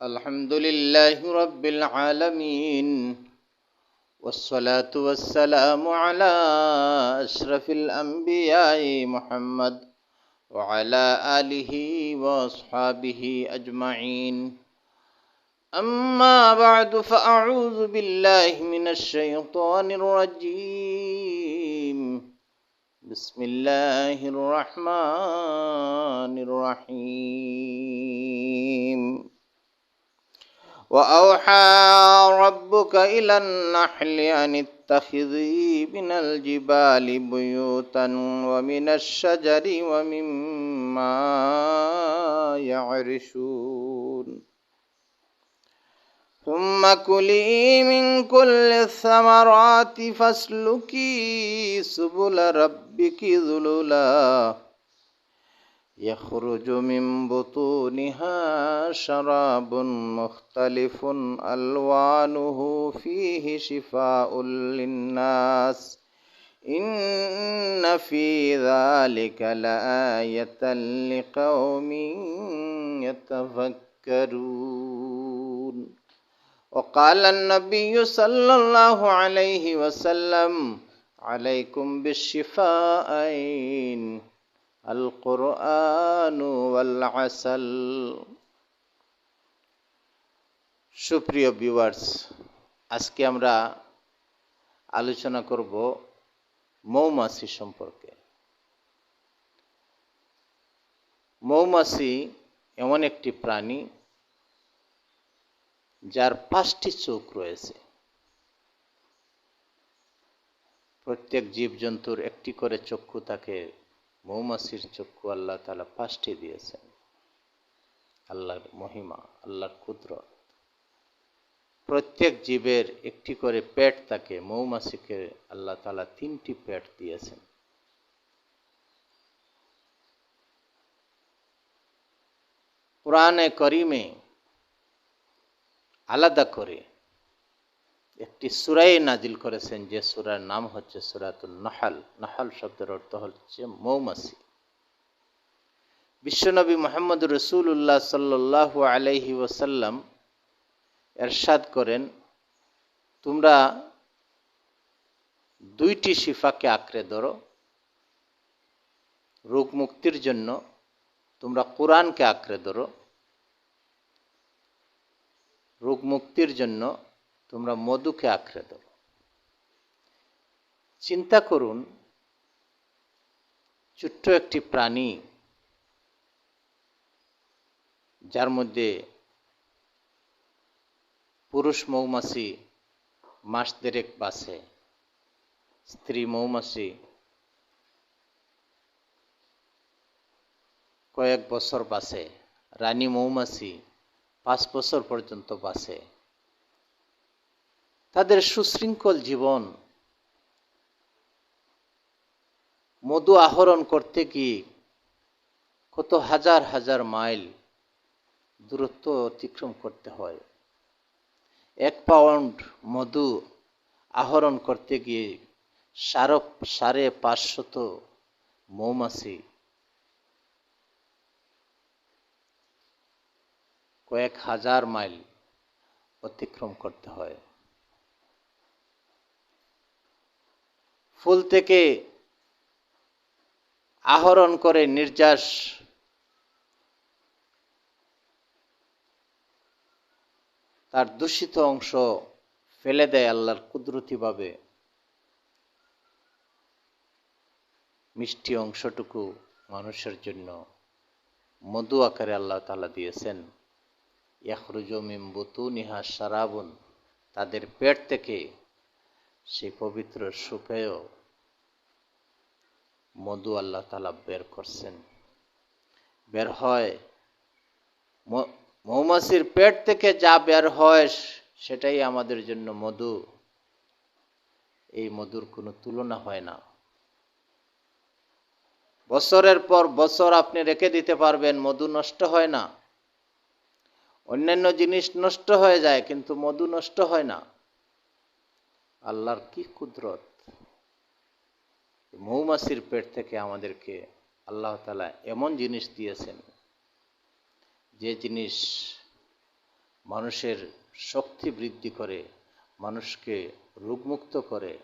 আলহামদুলিল্লাহ রাব্বিল আলামিন والصلاة والسلام على أشرف الأنبياء محمد وعلى آله وأصحابه أجمعين أما بعد فأعوذ بالله من الشيطان الرجيم بسم الله الرحمن الرحيم وأوحى ربك إلى النحل أن اتخذي من الجبال بيوتا ومن الشجر ومما يعرشون ثم كلي من كل الثمرات فاسلكي سبل ربك ذللا يخرج من بطونها شراب مختلف ألوانه فيه شفاء للناس إن في ذلك لآية لقوم يتفكرون وقال النبي صلى الله عليه وسلم عليكم بالشفاءين القرآن والعسل। সুপ্রিয় ভিউয়ার্স, আজকে আমরা আলোচনা করব মৌমাছি সম্পর্কে। মৌমাছি এমন একটি প্রাণী যার 5টি চোখ রয়েছে। প্রত্যেক জীবজন্তুর একটি করে চক্ষু থাকে, মৌমাছির চক্ষু আল্লাহ তাআলা 5টি দিয়েছেন। আল্লাহর মহিমা, আল্লাহর কুদরত। প্রত্যেক জীবের একটি করে পেট থাকে, মৌমাছিকে আল্লাহ তাআলা 3টি পেট দিয়েছেন। কোরআনে কারীমে আলাদা করে একটি সূরাই নাজিল করেছেন, যে সূরার নাম হচ্ছে সূরাতুন নাহল। নাহল শব্দের অর্থ হচ্ছে মৌমাছি। বিশ্বনবী মুহাম্মদুর রাসূলুল্লাহ সাল্লাল্লাহু আলাইহি ওয়াসাল্লাম ইরশাদ করেন, তোমরা 2টি শিফাকে আঁকড়ে ধরো। রোগ মুক্তির জন্য তোমরা কোরআনকে আঁকড়ে ধরো, রোগ মুক্তির জন্য তোমরা মধুকে আঁকড়ে ধরো। চিন্তা করুন, ছোট্ট একটি প্রাণী যার মধ্যে পুরুষ মৌমাছি মাস দেড়েক বাঁচে, স্ত্রী মৌমাছি কয়েক বছর বাঁচে, রানী মৌমাছি 5 বছর পর্যন্ত বাঁচে। তাদের সুশৃঙ্খল জীবন। মধু আহরণ করতে গিয়ে কত হাজার হাজার মাইল দূরত্ব অতিক্রম করতে হয়। 1 পাউন্ড মধু আহরণ করতে গিয়ে 550 মৌমাছি কয়েক হাজার মাইল অতিক্রম করতে হয়। ফুল থেকে আহরণ করে নির্যাস তার দূষিত অংশ ফেলে দেয় আল্লাহর কুদরতিভাবে। মিষ্টি অংশটুকু মানুষের জন্য মধু আকারে আল্লাহ তাআলা দিয়েছেন। ইয়াখরুজু মিন বুতুনিহা শারাবুন, তাদের পেট থেকে সেই পবিত্র সুপেয় মধু আল্লাহ তাআলা বের করছেন। বের হয় মৌমাছির পেট থেকে যা বের হয় সেটাই আমাদের জন্য মধু। এই মধুর কোনো তুলনা হয় না। বছরের পর বছর আপনি রেখে দিতে পারবেন, মধু নষ্ট হয় না। অন্যান্য জিনিস নষ্ট হয়ে যায়, কিন্তু মধু নষ্ট হয় না। আল্লাহর কি কুদরত! মৌমাছির পেট থেকে আমাদেরকে আল্লাহ তাআলা এমন জিনিস দিয়েছেন যে জিনিস মানুষের শক্তি বৃদ্ধি করে, মানুষকে রোগমুক্ত করে,